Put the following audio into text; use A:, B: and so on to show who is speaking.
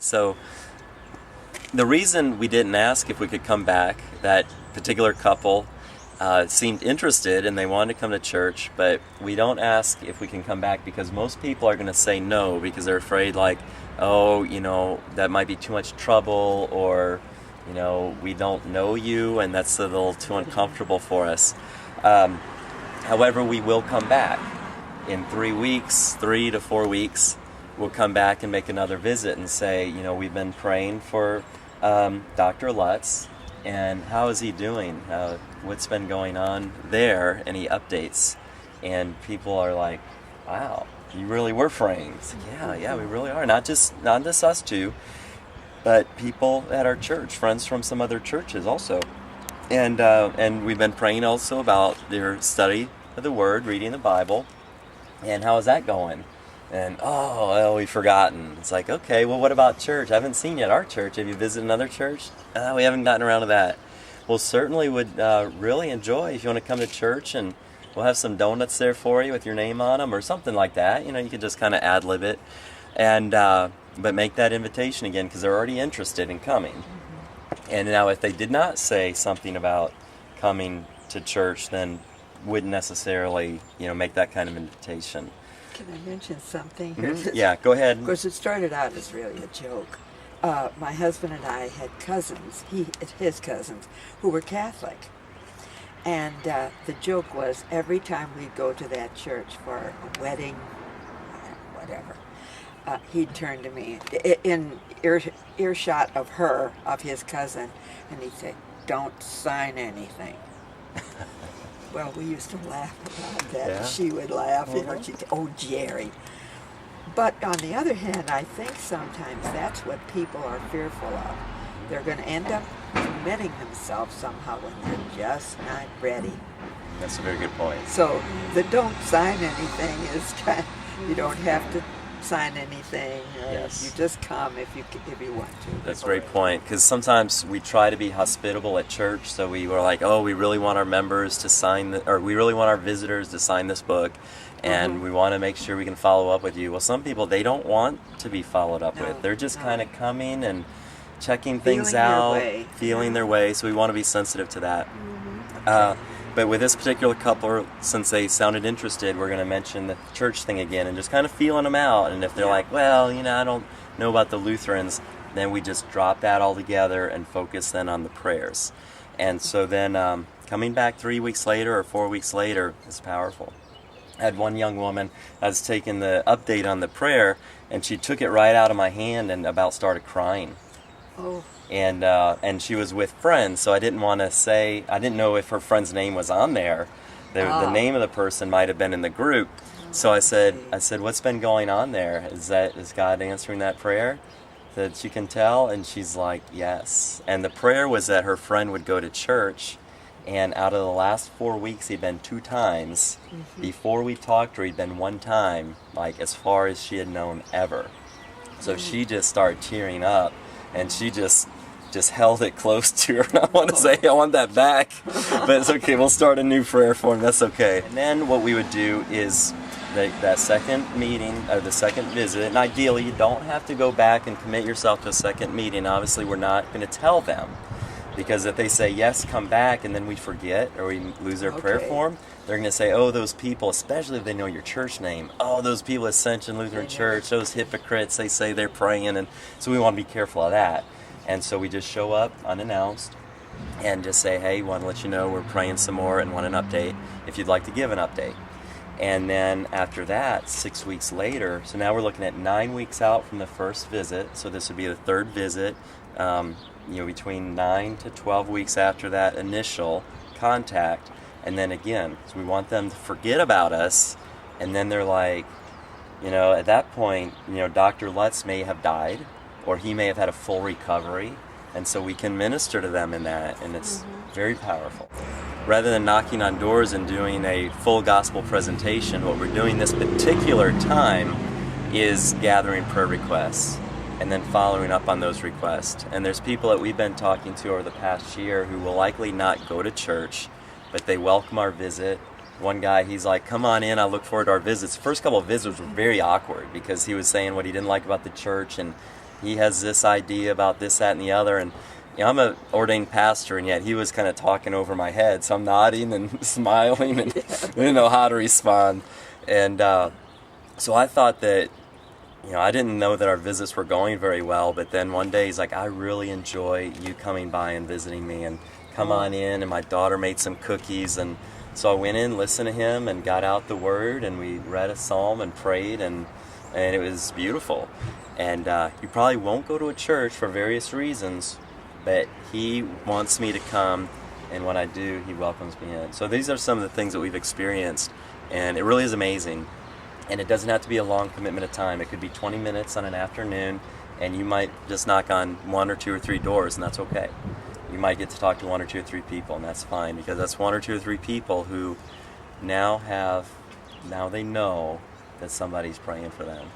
A: So the reason we didn't ask if we could come back, that particular couple seemed interested and they wanted to come to church, but we don't ask if we can come back because most people are going to say no because they're afraid, like, oh, that might be too much trouble, or, we don't know you and that's a little too uncomfortable for us. However, we will come back. In 3 weeks, 3 to 4 weeks, we'll come back and make another visit and say, we've been praying for Dr. Lutz, and how is he doing? What's been going on there? Any updates? And people are like, wow, you really were praying. It's like, yeah, we really are. Not just us two, but people at our church, friends from some other churches also. And we've been praying also about their study of the Word, reading the Bible, and how is that going? And, we've forgotten. It's like, okay, well, what about church? I haven't seen yet our church. Have you visited another church? We haven't gotten around to that. Well, certainly would really enjoy if you want to come to church, and we'll have some donuts there for you with your name on them or something like that. You could just kind of ad-lib it, and but make that invitation again because they're already interested in coming. And now if they did not say something about coming to church, then wouldn't necessarily, make that kind of invitation.
B: Can I mention something here?
A: Mm-hmm. Yeah, go ahead.
B: Of course, it started out as really a joke. My husband and I had cousins, his cousins, who were Catholic. And the joke was every time we'd go to that church for a wedding, whatever, he'd turn to me in earshot of his cousin, and he'd say, "Don't sign anything." Well, we used to laugh about that.
A: Yeah.
B: She would laugh, she'd say, "Oh, Jerry." But on the other hand, I think sometimes that's what people are fearful of. They're going to end up committing themselves somehow when they're just not ready.
A: That's a very good point.
B: So the don't sign anything is you don't have to sign anything.
A: Yes.
B: You just come if you want to.
A: That's a great point, because sometimes we try to be hospitable at church, so we were like, we really want our members to sign, or we really want our visitors to sign this book, and we want to make sure we can follow up with you. Well, some people, they don't want to be followed up with. They're just kind of coming and checking things out, feeling their way, so we want to be sensitive to that. But with this particular couple, since they sounded interested, we're going to mention the church thing again and just kind of feeling them out. And if they're like, well, I don't know about the Lutherans, then we just drop that all together and focus then on the prayers. And so then coming back 3 weeks later or 4 weeks later is powerful. I had one young woman, I was taking the update on the prayer, and she took it right out of my hand and about started crying.
B: Oh.
A: And she was with friends, so I didn't want to say, I didn't know if her friend's name was on there. The name of the person might have been in the group. So I said, what's been going on there? Is God answering that prayer that you can tell? And she's like, yes. And the prayer was that her friend would go to church, and out of the last 4 weeks, he'd been 2 times. Before we talked to her, he'd been 1 time, like as far as she had known ever. So she just started tearing up, and she just held it close to her. I want to say, I want that back, but it's okay. We'll start a new prayer for him. That's okay. And then what we would do is that second meeting, or the second visit, and ideally you don't have to go back and commit yourself to a second meeting. Obviously, we're not going to tell them, because if they say, yes, come back, and then we forget or we lose their prayer form, they're going to say, oh, those people, especially if they know your church name, oh, those people at Ascension Lutheran Church, those hypocrites, they say they're praying, and so we want to be careful of that. And so we just show up unannounced and just say, hey, want to let you know we're praying some more and want an update if you'd like to give an update. And then after that, 6 weeks later, so now we're looking at 9 weeks out from the first visit, so this would be the third visit, between 9 to 12 weeks after that initial contact. And then again, so we want them to forget about us, and then they're like, at that point, Dr. Lutz may have died, or he may have had a full recovery, and so we can minister to them in that, and it's very powerful. Rather than knocking on doors and doing a full gospel presentation, what we're doing this particular time is gathering prayer requests and then following up on those requests. And there's people that we've been talking to over the past year who will likely not go to church, but they welcome our visit. One guy, he's like, come on in, I look forward to our visits. The first couple of visits were very awkward because he was saying what he didn't like about the church, and he has this idea about this, that, and the other, and I'm a ordained pastor, and yet he was kind of talking over my head, so I'm nodding and smiling and didn't know how to respond. And so I thought that, I didn't know that our visits were going very well, but then one day he's like, I really enjoy you coming by and visiting me, and come on in. And my daughter made some cookies, and so I went in, listened to him, and got out the word, and we read a psalm and prayed, and it was beautiful. And you probably won't go to a church for various reasons, but he wants me to come, and when I do, he welcomes me in. So these are some of the things that we've experienced, and it really is amazing. And it doesn't have to be a long commitment of time. It could be 20 minutes on an afternoon, and you might just knock on 1 or 2 or 3 doors, and that's okay. You might get to talk to 1 or 2 or 3 people, and that's fine, because that's 1 or 2 or 3 people who now they know that somebody's praying for them.